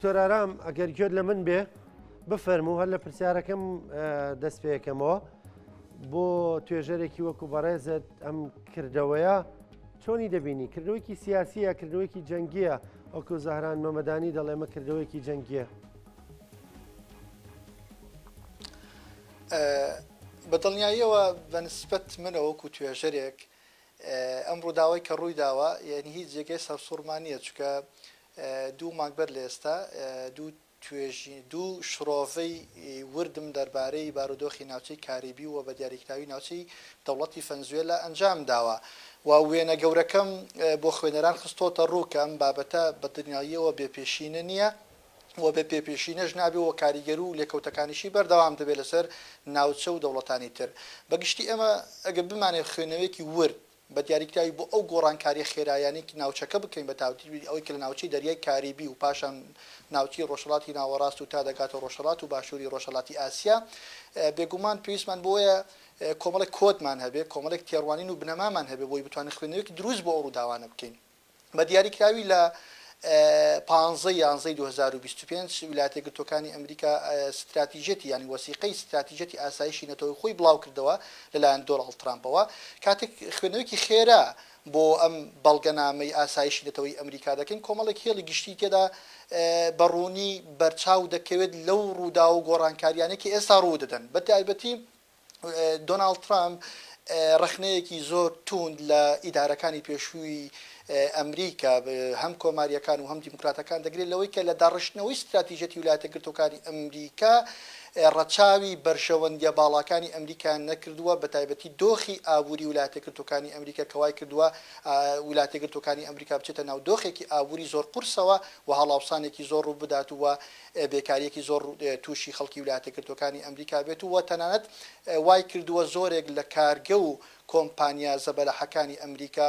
تۆرارام ئەگەر گوێت لە من بێ بفەرموو هەر لە پرسیارەکەم دەست پێەکەمەوە بۆ توێژەرێکی وەکو بەڕێزت ئەم کردەوەیە چۆنی دەبینی؟ کردەوەیکی سیاسیە، کردەوەیکی جەنگیە، وەکو زەهران مەمەدانی دەڵێ ئەمە کردەوەیکی جەنگیە. بەدڵنیاییەوە بەنسبەت منەوە وەکو توێژەرێک ئەم ڕووداوای کە ڕووی داوە یعنی هیچ جێگەی سەرسوورمانیە چکە دوو مانگبەر لە ئێستا دوو شرۆڤەی وردم دەربارەی بارودۆخی ناوچەی کاریبی و بە دیاریکراوی ناوچەی دەوڵەتی ڤەنزوێلا ئەنجام داوە و وێنە گەورەکەم بۆ خوێنەران خستۆتە ڕووکەم بابەتە بەدنیاییەوە بێپێشینە نییە و بە پێپێشینەش نابێ و کاریگەر و لێکەوتەکانیشی بەردەوام دەبێت لەسەر ناوچە و دەوڵەتانی تر بەگشتی ئەمە ئەگە بمانێت خوێنەوەیەکی ورد بە دیاریکراوی بۆ ئەو گۆڕانکاری خێرایانێکی ناوچەکە بکەین بە تاوتری ئەوەی کە لە ناوچەی دەریای کاریبی و پاشان ناوچی ڕۆژهەڵاتی ناوەڕاست و تا دەگاتە ڕۆژهەڵات و باشووری ڕۆژهەڵاتی ئاسیا بێگومان پێویستمان بۆیە کۆمەڵێک کۆدمان هەبێت کۆمەڵێک تێڕوانین و بنەمامان هەبێت بۆی بتوانین خوێنەوەیەکی دروست بۆ ئەو ڕووداوانە بکەین بە دیاریکراوی لە 15/11/2025 ویلایەتە یەکگرتووەکانی ئەمریکا استراتیژێتی یانی وەسیقەی استراتیژێتی ئاسایشی نەتەوەی خۆی بڵاو کردەوە لەلایەن دۆناڵد ترامپەوە کاتێک خوێنەوەیەکی خێرا بۆ ئەم بەڵگەنامەی ئاسایشی نەتەوەی ئەمریکا دەکەین کۆمەڵێک هێڵی گشتی تێدا بەڕوونی بەرچاو دەکەوێت لەو ڕوودا و گۆڕانکاریانێکی ئێستا ڕوو دەدەن بە تایبەتی دۆناڵد ترامپ ڕخنەیەکی زۆر توند لە ئیدارەکانی پێشووی ئەمریکا هەم کۆماریەکان و هەم دیموکراتەکان دەگرێت لەوەی کە لە داڕشتنەوەی استراتیژەتی ویلایەتە یەکگرتووەکانی ئەمریکا ڕەچاوی بەرژەوەندیە باڵاکانی ئەمریکا نەکردووە بە تایبەتی دۆخی ئابووری ویلایەتە یەکگرتووەکانی ئەمریکا کەوای کردووە ویلایەتە یەکگرتووەکانی ئەمریکا بچێتە ناو دۆخێکی ئابووری زۆر قورسەوە و هەڵاوسانێکی زۆر ڕوو بداتوە بێکاریەکی زۆر تووشی خەڵکی ویلایەتە یەکگرتووەکانی ئەمریکا بێت و تەنانەت وای کردووە زۆرێک لە کارگە و کۆمپانیا زەبەلەحەکانی ئەمریکا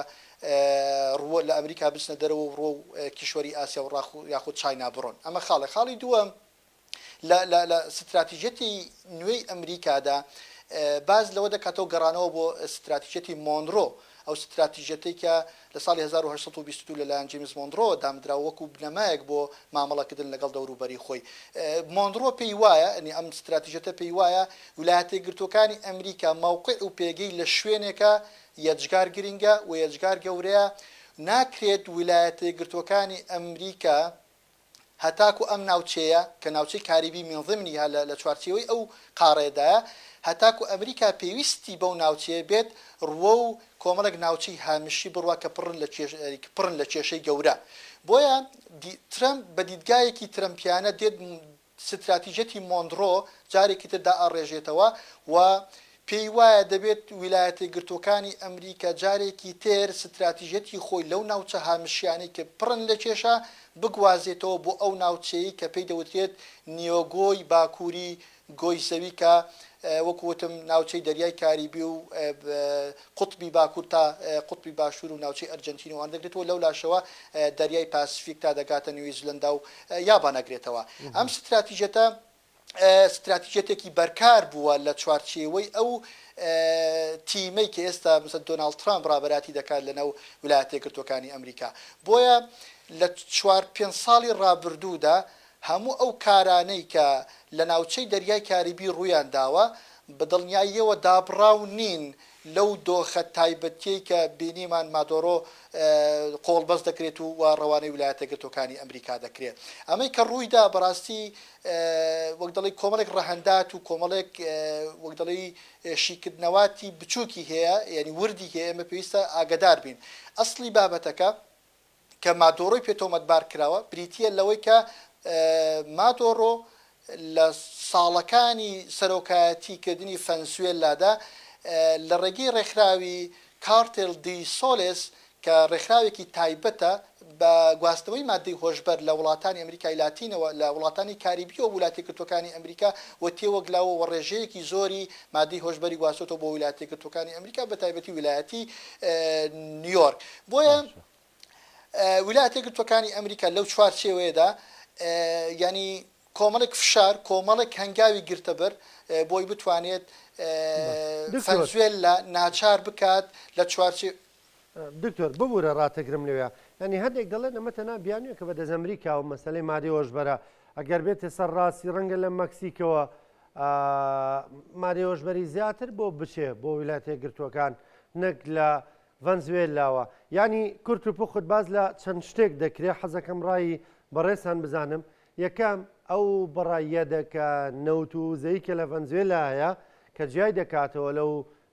لە ئەمریکا بچنە دەرەوە ڕۆ و کیشوەری ئاسیا و یاخود چاینا بڕۆن ئەمە خاڵی دووەم لە استراتیژەتی نوێی ئەمریکادا باز لەوە دەکاتەوە گەڕانەوە بۆ استراتیژەتی مۆنرۆ ئەو استراتیژەتی کە لە ساڵی 1922 لەلایەن جیمز مۆنرۆ دامدراوە وەکو بنەمایەک بۆ مامەڵەکردن لەگەڵ دەوروبەری خۆی مۆنرۆ پێی وایە ئەنی ئەم استراتیژەتە پێی وایە ویلایەتە یەکگرتووەکانی ئەمریکا مووقع و پێگەی لە شوێنێکە یەجگار گرنگە و یەجگار گەورەیە ناکرێت ویلایەتە یەکگرتووەکانی ئەمریکا هەتاکو ئەم ناوچەیە کە ناوچەی کاریبی منظمنی لە چوارچێوەی ئەو قاڕێدایە هەتاکو ئەمریکا پێویستی بەو ناوچەیە بێت ڕوە و کۆمەڵێک ناوچەی هامشی بڕوا کە پڕن لە کێشەی گەورە بۆیە ترەمپ بە دیدگایەکی ترەمپیانە دێت استراتیژەتی مۆنرۆ جارێکی تردا ئاڕێژێتەوە و پێی وایە دەبێت ویلایەتە یەکگرتووەکانی ئەمریکا جارێکی تر استراتیژەتی خۆی لەو ناوچە هامشیانەی کە پڕن لە کێشە بگوازێتەوە بۆ ئەو ناوچەیە کە پێی دەوترێت نیۆگۆی باکووری گۆی زەوی کە وەکوتم ناوچەی دەریای کاریبی و قوتبی باکوور تا قوتبی باشوور و ناوچەی ئەرجنتینەوەوان دەگرێتەوە لەو لاشەوە دەریای پاسیفیک تا دەگاتە نیوزیلەندا و یابان ئەگرێتەوە ئەم استراتیژەتە استراتیژێتێکی بەرکار بووە لە چوارچێوەی ئەو تیمەی کە ئێستا مثل دۆناڵد ترامپ ڕابەراتی دەکات لەنەو ویلایەتە یەکگرتووەکانی ئەمریکا بۆیە لە 4-5 ساڵی ڕابردوودا هەموو ئەو کارانەی کە لە ناوچەی دەریای کاریبی ڕوویان داوە بەدڵنیاییەوە دابڕاو نین لەو دۆخە تایبەتیەی کە بینیمان مادۆرۆ قۆڵبەست دەکرێت و ڕەوانەی ویلایەتە یەکگرتووەکانی ئەمریکا دەکرێت ئەمەی کە ڕوویدا بەڕاستی وەک دەڵی کۆمەڵێک ڕەهەندات و کۆمەڵێک وەک دەڵی شیکردنەواتی بچووکی هەیە یعنی وردی هەیە ئێمە پێویستە ئاگدار بین ئەسڵی بابەتەکە کە مادۆڕۆی پێتۆمەتبار کراوە بریتە لەوەی کە مادۆڕۆ لە ساڵەکانی سەرۆکایەتیکردنی ڤەنزوێلادا لە ڕێگەی ڕێکخراوی کارتێل دی سۆلس کە ڕێکخراوێکی تایبەتە بە گواستنەوەی مادەی هۆشبەر لە وڵاتانی ئەمریکای لاتینەوە لە وڵاتانی کاریبی و ویلایەتە یەکگرتووەکانی ئەمریکا و تێوەگلاوە و ڕێژەیەکی زۆری مادەی هۆشبەری گواستۆتەوە بۆ ویلایەتە یەکگرتووەکانی ئەمریکا بە تایبەتی ویلایەتی نیویۆرک بۆیە ویلایەتە یەکگرتووەکانی ئەمریکا لەو چوارچێوەیەدا ینی کۆمەڵێک فشار کۆمەڵێک هەنگاوی گرتەبەر بۆی بتوانێت ڤەنزوێلا ناچار بکات لە چوارچێ دکتۆر ببوورە ڕاتەگرم لەوێ ینی هەندێک دەڵێن ئەمە تەنها بیانوێ کە بەدەست ئەمریکا و مەسلەی مادی هۆشبەرە ئەگەر بێتە سەر ڕاستی ڕەنگە لە مەکسیکەوە مادی هۆشبەری زیاتر بۆ بچێ بۆ ویلایەتە یەکگرتووەکان نەک لە ڤەنزوێلاوە ینی کورت و پوخت باز لە چەند شتێک دەکرێت حەزەکەم ڕایی بەڕێزان بزانم یەکەم ئەو بەڕاییە دەکە نەوت و زەیکە لە ڤەنزوێلا هەیە کە جیای دەکاتەوە لەو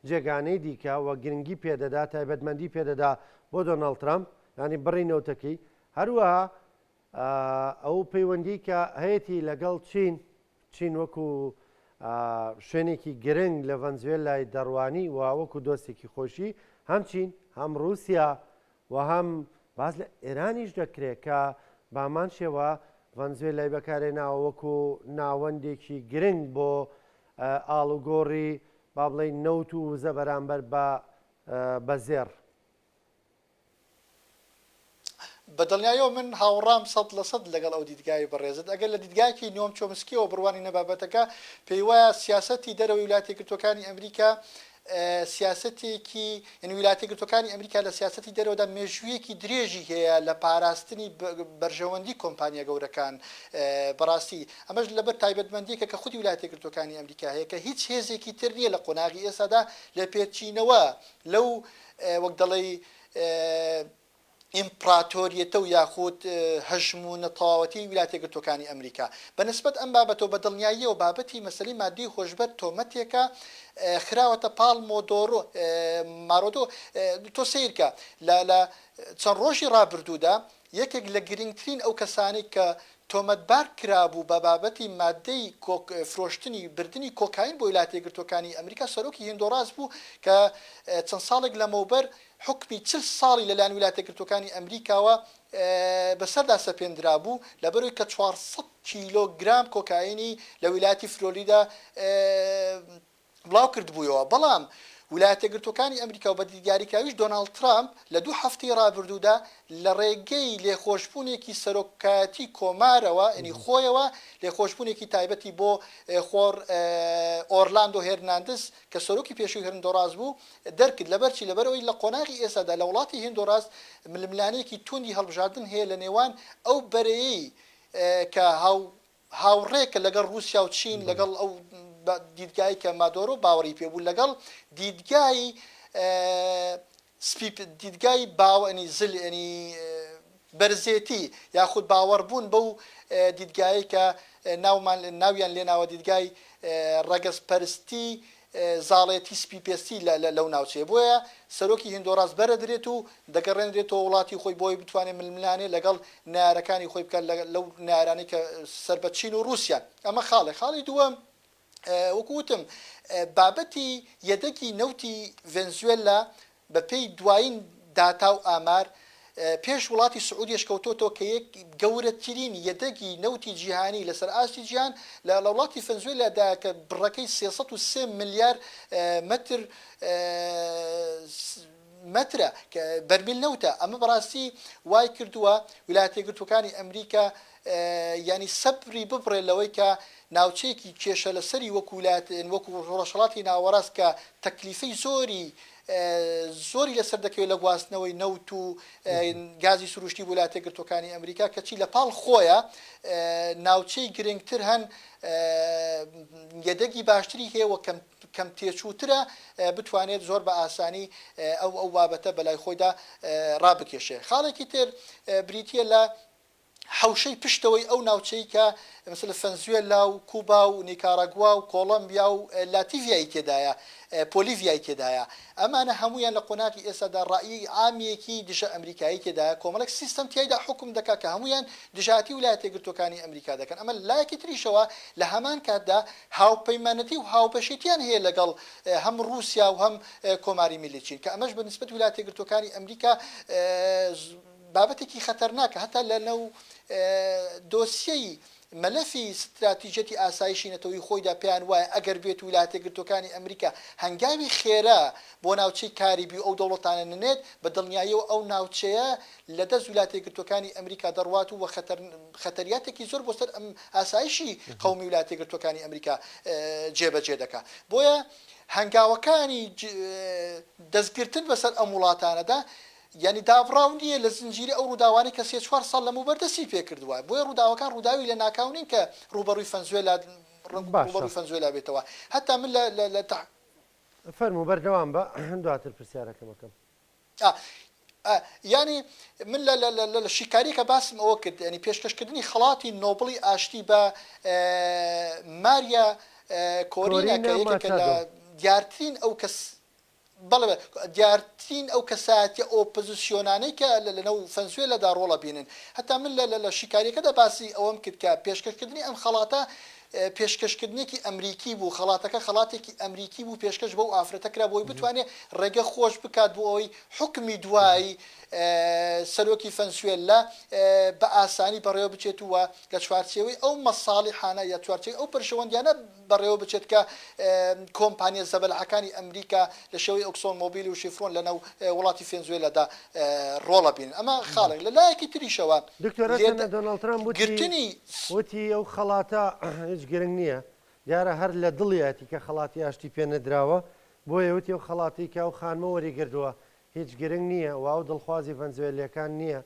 جێگانەی دیکە وە گرنگی پێدەدا تایبەتمەندی پێدەدا بۆ دۆناڵد ترامپ ینی بڕی نەوتەکەی هەروەها ئەو پەیوەندی کە هەیەی لەگەڵ چین وەکو شوێنێکی گرنگ لە ڤەنزوێلای دەڕوانی و وەکو دۆستێکی خۆشی هەم چین هەم رووسیا و هەم باز لە ئێرانیش دەکرێت کە بامان شێوە ڤەنزوێلای بەکارێناوە وەکو ناوەندێکی گرنگ بۆ ئاڵوگۆڕی با بڵێ نەوت و وزە بەرامبەر بە زێر بەدڵنیایەوە من هاوڕام 100% لەگەڵ ئەو دیدگای بەڕێزت ئەگەر لە دیدگاکی نۆم چۆمسکیەوە بڕوانی نەبابەتەکە پێی وایە سیاسەتی دەرەوەی ویلایەتە یەکگرتووەکانی ئەمریکا سیاسەتێکی ویلایەتە یەکگرتووەکانی ئەمریکا لە سیاسەتی دەرەوەدا مێژوویەکی درێژی هەیە لە پاراستنی بەرژەوەندی کۆمپانیا گەورەکان بەڕاستی ئەمەش لەبەر تایبەتمەندیەکە کە خودی ویلایەتە یەکگرتووەکانی ئەمریکا هەیە کە هیچ هێزێکی تر نییە لە قۆناغی ئێستادا لە پێچینەوە لەو وەک دەڵێ ئیمپراتۆریەتە و یاخود هەژم و نەتەواوەتی ویلایەتە یەکگرتووەکانی ئەمریکا بەنسبەت ئەم بابەتەوە بەدڵنیاییەوە بابەتی مەسەلەی مادی خۆشبەر تۆمەتێکە خراوەتە پاڵ مارۆدۆ تۆ سیرکە لە چەند ڕۆژی ڕابردوودا یەکێک لە گرنگترین ئەو کەسانی کە تۆمەتبار کرابوو بە بابەتی مادەی فرۆشتنی بردننی کۆکاین بۆ ویلایەتە یەکگرتووەکانی ئەمریکا سەرۆکی هێندۆڕاست بوو کە چەند ساڵێک لەمەوبەر حکمی 40 ساڵی لەلایەن ویلایەتە یەکگرتووەکانی ئەمریکاوە بەسەردا سەپێنرا بوو لەبەرەوەی کە 400 کیلۆگرام کۆکاینی لە ویلایەتی فلۆریدا بڵاو کرد بوویەوە بەڵام ویلایەتە یەکگرتووەکانی ئەمریکا و بە دیدگاریکراویش دۆناڵد ترامپ لە 2 هەفتەی ڕابردوودا لە ڕێگەی لێخۆشبوونێکی سەرۆکایەتی کۆمارەوە ئەنی خۆیەوە لێخۆشبوونێکی تایبەتی بۆ خۆر ئۆرلاندۆ هێرناندس کە سەرۆکی پێشووی هێندۆڕاست بوو دەرکرد لەبەرچی لەبەرەوەی لە قۆناغی ئێستادا لە وڵاتی هێندۆڕاست ململانەیەکی توندی هەڵبژاردن هەیە لە نێوان ئەو بەرەیەی کە هاوڕێکە لەگەڵ رووسیا و چین لەگەڵ ئەو دیدگایی کە مادۆرۆ باوەڕی پێبوو لەگەڵ دیدگای باوەنی زلنی بەرزێتی یاخود باوەڕبوون بەو دیدگایی کە ناویان لێناوە دیدگای ڕەگەزپەرستی زاڵێتی سپیپێستی لەو ناوچێ بۆیە سەرۆکی هێندۆڕاست بەرەدرێت و دەگەڕێنرێتەوە وڵاتی خۆی بۆی بتوانێت ململانێ لەگەڵ نارەکانی خۆی بکات لەو نارانی کە سەر بە چین و رووسیا ئەمە خاڵی دووەم وەکوتم بابەتی یەدەگی نەوتی ڤێنزوێلا بە پێی دوایین داتا و ئامار پێش وڵاتی سعودیش کەوتۆتەوە کە یەک گەورەترین یەدەگی نەوتی جیهانی لەسەر ئاستی جیهان لە وڵاتی ڤێنزوێلادا کە بڕەکەی 303 ملیار مەترە کە بەرمیل نەوتە ئەمە بەڕاستی وای کردووە ویلایەتە یەکگرتووەکانی ئەمریکا ینی سەبری ببڕێ لەوەی کە ناوچەیەکی کێشە لەسەری وەکو ڕۆژهەڵاتی ناوەڕاست کە تەکلیفەی زۆری لەسەر دەکەوێت لە گواستنەوەی نەوت و گازی سروشتی ویلایەتە یەکگرتووەکانی ئەمریکا کەچی لە پاڵ خۆیە ناوچەی گرنگتر هەن یەدەگی باشتری هەیە و کەم تێچووترە بتوانێت زۆر بە ئاسانی ئەو بابەتە بەلای خۆیدا ڕابکێشێ خاڵێکی تر بریتە لە حوشەی پشتەوەی ئەو ناوچەی کە مثل ڤێنزوێلا و کوبا و نیکاراگوا و کۆڵەمبیا و لاتیڤیای تێدایە پۆلیڤیای تێدایە ئەمانە هەمویان لە قۆناغی ئێستادا ڕائیی عامیەکی دژە ئەمریکایی تێدایە کۆمەڵێک سیستەم تیایدا حکم دەکات کە هەمویان دژاتی ویلایەتە یەکگرتووەکانی ئەمریکا دەکەن ئەمە لایەکی تریشەوە لە هەمان کاتدا هاوپەیمانەتی و هاوپەشێتیان هەیە لەگەڵ هەم رووسیا و هەم کۆماری میلی چین کە ئەمەش بەنسبەت ویلایەتە یەکگرتووەکانی ئەمریکا بابەتێکی خەتەرناکە هەتا لە نەو دۆسیەی مەلەفی استراتیژەتی ئاسایشی نەتەوەی خۆیدا پێیان وایە ئەگەر بێت ویلایەتە یەکگرتووەکانی ئەمریکا هەنگاوی خێرا بۆ ناوچەی کاریبی ئەو دەوڵەتانە ننێت بە دڵنیاییەوە ئەو ناوچەیە لە دەست ویلایەتە یەکگرتووەکانی ئەمریکا دەڕوات و خەتەریاتێکی زۆر بۆ سەر ئەم ئاسایشی قەومی ویلایەتە یەکگرتووەکانی ئەمریکا جێبەجێ دەکات بۆیە هەنگاوەکانی دەستگرتن بەسەر ئەم وڵاتانەدا ینی دابڕاو نییە لە زنجیری ئەو ڕووداوانی کە 3-4 ساڵ لەمە بەردەستی پێکردووە بۆیە ڕووداوەکان ڕووداوی لە ناکاونین کە ڕوبەڕووی فەنزوێلا ڕوبەڕووی فەنزوێلا بێتەوە هەتا من لە فەرموو بەردەوام بە دواتر پرسیارەکەمەکەم ینی من لە شیکاریکە باسم ئەوە کرد ینی پێشکەشکردنی خەڵاتی نۆبڵی ئاشتی بە ماریا کۆرینە کە یەکێکە لە دیارترین ئەو کەس بەڵێ دیارترین ئەو کەسایەتی ئۆپۆزیسیۆنانەی کە لەنەو فەنزوێلەدا ڕۆڵە بینن هەتا من لە شیکاریەکەدا باسی ئەوەم کرد کە پێشکەشکردنی ئەم خەڵاتە پێشکەشکردنێکی ئەمریکی بوو خەڵاتەکە خەڵاتێکی ئەمریکی بوو پێشکەش بەو ئافرەتەکرا بۆی بتوانێت ڕێگە خۆش بکات بۆ ئەوەی حکمی دوایی سەرۆکی فەنسوێلا بە ئاسانی بەڕێوە بچێت وە لە چوارچێوەی ئەو مەساڵیحانە یا چوارچەوەی ئەو پەرشەوەندیانە بەڕێوە بچێت کە کۆمپانیە زەبەلعەکانی ئەمریکا لە شێوەی ئۆکسۆن مۆبیلی و شیفرۆن لەنەو وڵاتی فێنزوێلەدا ڕۆڵە بین ئەمە خاڵێک لە لایەکی تریشەوە دۆناڵد ترامپ وتی ئەو خەڵاتە هیچ گرنگ نییە دیارە هەر لە دڵیەتی کە خەڵاتی ئاشتی پێ نەدراوە بۆیە وتی ئەو خەڵاتی کە ئەو خانمە وەریگردووە هیچ گرنگ نییە و ئەو دڵخوازی ڤەنزوێلیەکان نییە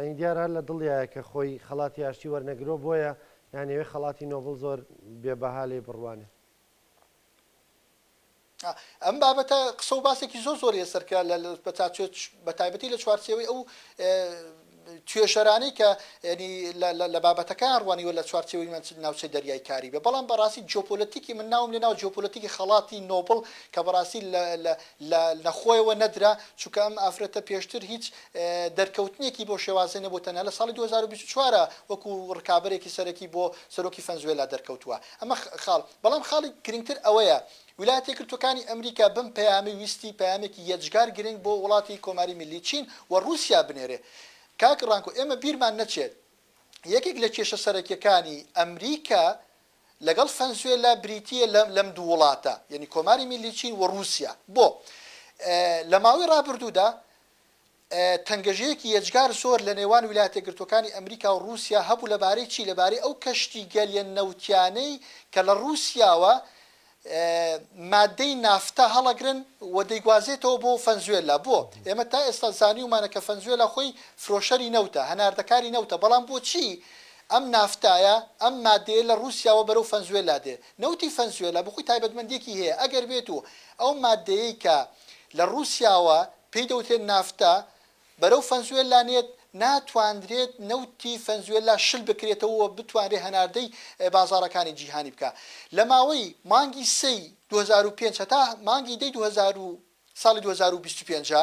این دیارە لە دڵیایە کە خۆی خەڵاتی ئاشتی وەرنەگرۆ بۆیە یانەوێ خەڵاتی نۆبڵ زۆر بێبەها لێ بڕوانێ ئەم بابەتە قسە و باسێکی زۆر ێسەرکە بە تایبەتی لە چوارچێوەی ئەو توێژەرانی کە لە بابەتەکان ڕوانیوە لە چوارچێوەی ناوچەی دەریای کاری بێ بەڵام بەڕاستی جۆپۆلەتیکی من ناوم لێ ناو جۆپۆلەتیکی خەڵاتی نۆبڵ کە بەڕاستی نەخۆیەوە نەدرا چونکە ئەم ئافرەتە پێشتر هیچ دەرکەوتنێکی بۆ شێوازی نەبوو تەنها لە ساڵی 2024 وەکو ڕکابەرێکی سەرەکی بۆ سەرۆکی فەنزوێلا دەرکەوتووە ئەمە خاڵ بەڵام خاڵی گرنگتر ئەوەیە ویلایەتە یەکگرتوەکانی ئەمریکا بم پەیامی ویستی پەیامێکی یەجگار گرنگ بۆ وڵاتی کۆماری میلی چین و رووسیا بنێرێ کاک ڕانکۆ ئێمە بیرمان نەچێت یەکێک لە کێشە سەرەکیەکانی ئەمریکا لەگەڵ فەنزوێلا بریتیە لەم دوو وڵاتە یعنی کۆماری میلی چین و رووسیا بۆ لە ماوەی ڕابردوودا تەنگەژەیەکی یەجگار زۆر لە نێوان ویلایەتە یەکگرتوەکانی ئەمریکا و رووسیا هەبوو لەبارەی چی لەبارەی ئەو کەشتی گەلیە نەوتیانەی کە لە رووسیاوە مادەی نافتا هەڵەگرن و دەیگوازێتەوە بۆ فەنزوێلا بۆ ئێمە تا ئێستا زانیومانە کە فەنزوێلا خۆی فرۆشەری نەوتە هەناردەکاری نەوتە بەڵام بۆچی ئەم نافتایە ئەم مادەیە لە رووسیاوە بەرەو فەنزوێلا دێ نەوتی فەنزوێلا بخۆی تایبەتمەندێکی هەیە ئەگەر بێت و ئەو مادەیەی کە لە رووسیاوە پێی دەوتێت نافتا بەرەو فەنزوێلا نێت ناتواندرێت نەوتی فەنزوێلا شل بکرێتەوە بتوانێت هەناردەی بازاڕەکانی جیهانی بکە لە ماوەی مانگی 2005 تا مانگی دەی ساڵی 2025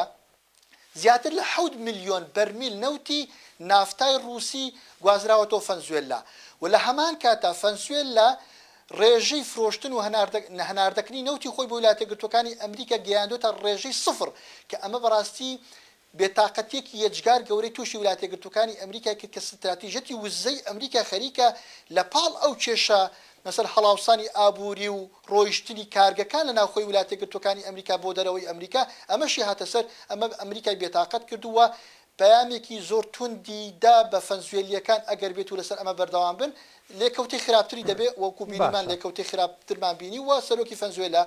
زیاتر لە 7 میلیۆن بەرمیل نەوتی نافتای رووسی گوازراوەتەوە فەنزوێلا و لە هەمان کاتا فەنزوێلا ڕێژەی فرۆشتن و هەناردەکردنی نەوتی خۆی بۆ ویلایەتە یەکگرتوەکانی ئەمریکا گەیاندۆتە ڕێژەی سفر کە ئەمە بەڕاستی بێتاقەتێکی یەجگار گەورەی تووشی ویلایەتە یەکگرتوەکانی ئەمریکا کرد کە ستراتیژەتی وزەی ئەمریکا خەریکە لە پاڵ ئەو کێشە مەسەر هەڵاوسانی ئابووری و ڕۆیشتنی کارگەکان لە ناوخۆی ویلایەتە یەکگرتوەکانی ئەمریکا بۆ دەرەوەی ئەمریکا ئەمەشی هاتە سەر ئەمە ئەمریکای بێتاقەت کردووە پەیامێکی زۆر توندی دا بە فەنزوێلیەکان ئەگەر بێت و لەسەر ئەمە بەردەوام بن لێکەوتی خراپتری دەبێت وەکو بینیمان لێکەوتی خراپترمان بینی و سەرۆکی فەنزوێلا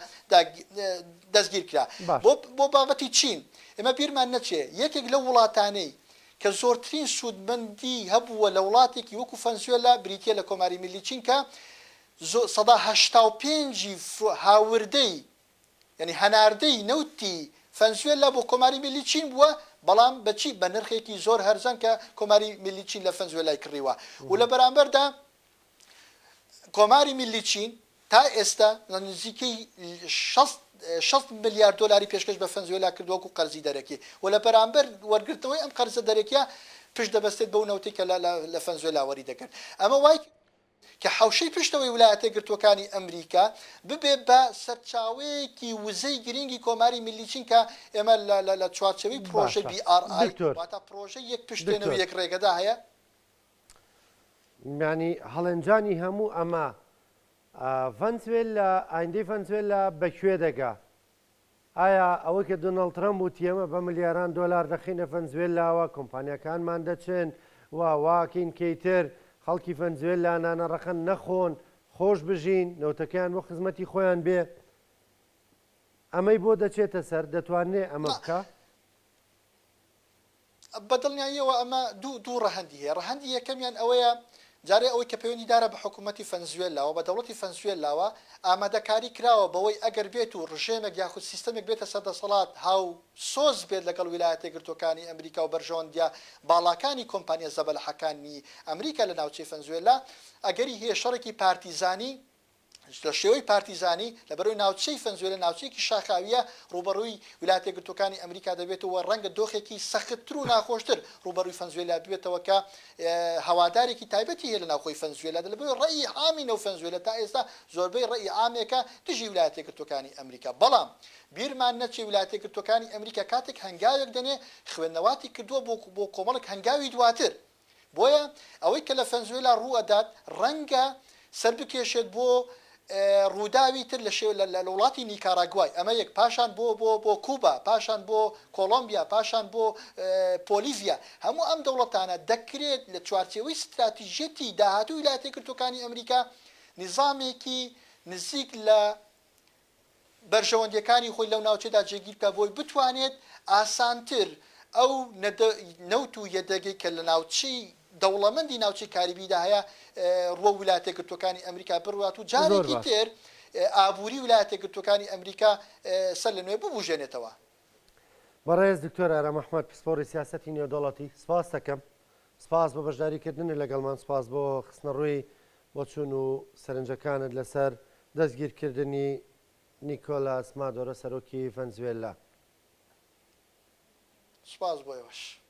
دەستگیر کرا بۆ بابەتی چین ئێمە بیرمان نەچێ یەکێک لە وڵاتانەی کە زۆرترین سوودمەندی هەبووە لە وڵاتێکی وەکو فەنزوێلا بریتیە لە کۆماری میلی چین کە 85 هاوردەی یعنی هەناردەی نەوتی فەنزوێلا بۆ کۆماری میلی چین بووە بەڵام بەچی بە نرخێکی زۆر هەرزان کە کۆماری میلی چین لە فەنزوێلای کڕیوە و لە بەرامبەردا کۆماری میلی چین تا ئێستا نزیکەی 6 ملیارد دلاری پێشکەش بە فەنزوێلا کردووەکو قەرزی دەرەکی و لە بەرامبەر وەرگرتنەوەی ئەم قەرزە دەرەکیە پشت دەبەستێت بەو نەوتی کە لە فەنزوێلا وەری دەکرد ئەمە وای کە حوشەی پشتەوەی ویلایەتە یەکگرتوەکانی ئەمریکا ببێ بە سەرچاوەیەکی وزەی گرنگی کۆماری میلی چین کە ئێمە لە چوارچەوەی پرۆژە BRI واتە پرۆژە یەک پشتێنەوە یەک ڕێگەدا هەیە ینی هەڵەنجانی هەموو ئەمە فەنزوێلا ئایندەی فەنزوێلا بەکوێ دەگا ئایا ئەوە کە دۆناڵد ترامپ وتی ئێمە بە ملیاران دۆلار دەخینە فەنزوێلاوە کۆمپانیەکانمان دەچن واکەین کەیتر خەڵکی فەنزوێلا نانەڕەخەن نەخۆن خۆش بژین نەوتەکەیان بۆ خزمەتی خۆیان بێ ئەمەی بۆ دەچێتە سەر دەتوانێت ئەمە بکە؟ نە. بەدڵنیاییەوە ئەمە دوو ڕەهەندی هەیە. ڕەهەندی یەکەمیان ئەوەیە جارێ ئەوەی کە پەیوەندیدارە بە حکوومەتی فەنزوێلاوە بە دەوڵەتی فەنزوێلاوە ئامادەکاری کراوە بەوەی ئەگەر بێت و ڕژێمێک یاخود سیستەمێک بێتە سەردەسەڵات هاو سۆز بێت لەگەڵ ویلایەتە یەکگرتووەکانی ئەمریکا و بەرژەوەندیا باڵاکانی کۆمپانیا زەبەلەحەکانی ئەمریکا لە ناوچەی فەنزوێلا ئەگەری هەیە شەڕێکی پارتیزانی لە شێوەی پارتیزانی لە بەرەوەی ناوچەی فەنزوێلە ناوچەیەکی شاخاویە ڕوبەڕووی ویلایەتە یەکگرتووەکانی ئەمریکا دەبێتەوە ڕەنگە دۆخێکی سەختتر و ناخۆشتر ڕوبەڕووی فەنزوێلا بێتەوە کە هەوادارێکی تایبەتی هەیە لە ناوخۆی فەنزوێلا لەبەرەوەی ڕێی عامی نەو فەنزوێلە تا ئێستا زۆربەی ڕێی عامێکە دژی ویلایەتە یەکگرتووەکانی ئەمریکا. بەڵام بیرمان نەچێ ویلایەتە یەکگرتووەکانی ئەمریکا کاتێک هەنگاوێک دەنێ خوێندنەواتی کردووە بۆ کۆمەڵک هەنگاوی دواتر بۆیە ئەوەی کە لە فەنزوێلا ڕوئەدات ڕەنگە سەر بکێشێت بۆ ڕووداوی تر لە وڵاتی نیکاراگوای ئەمە یەک پاشان بۆ کوبا پاشان بۆ کۆلۆمبیا پاشان بۆ پۆلیڤیا هەموو ئەم دەوڵەتانە دەکرێت لە چوارچێوەی استراتیژەتی داهاتوو ویلایەتە یەکگرتووەکانی ئەمریکا نظامێکی نزیک لە بەرژەوەندیەکانی خۆی لەو ناوچەدا جێگیر بکە بۆی بتوانێت ئاسانتر ئەو نەوت و یەدەگەی کە لە ناوچەی دەوڵەمەندی ناوچەی کاریبیدا هەیە ڕوە ویلایەتە یەکگرتووەکانی ئەمریکا بڕوات و جارێکی تر ئابووری ویلایەتە یەکگرتووەکانی ئەمریکا سەر لە نوێ ببوژێنێتەوە. بەڕێز دکتۆر ئارام ئەحمەد پسپۆڕی سیاسەتی نێودەوڵەتی سپاس دەکەم. سپاس بۆ بەشداریکردنت لەگەڵمان، سپاس بۆ خستنە ڕووی بۆ چوون و سەرنجەکانت لەسەر دەستگیرکردنی نیکۆلاس مادۆرە سەرۆکی ڤەنزوێلا. سپاس بۆ ئێوەش.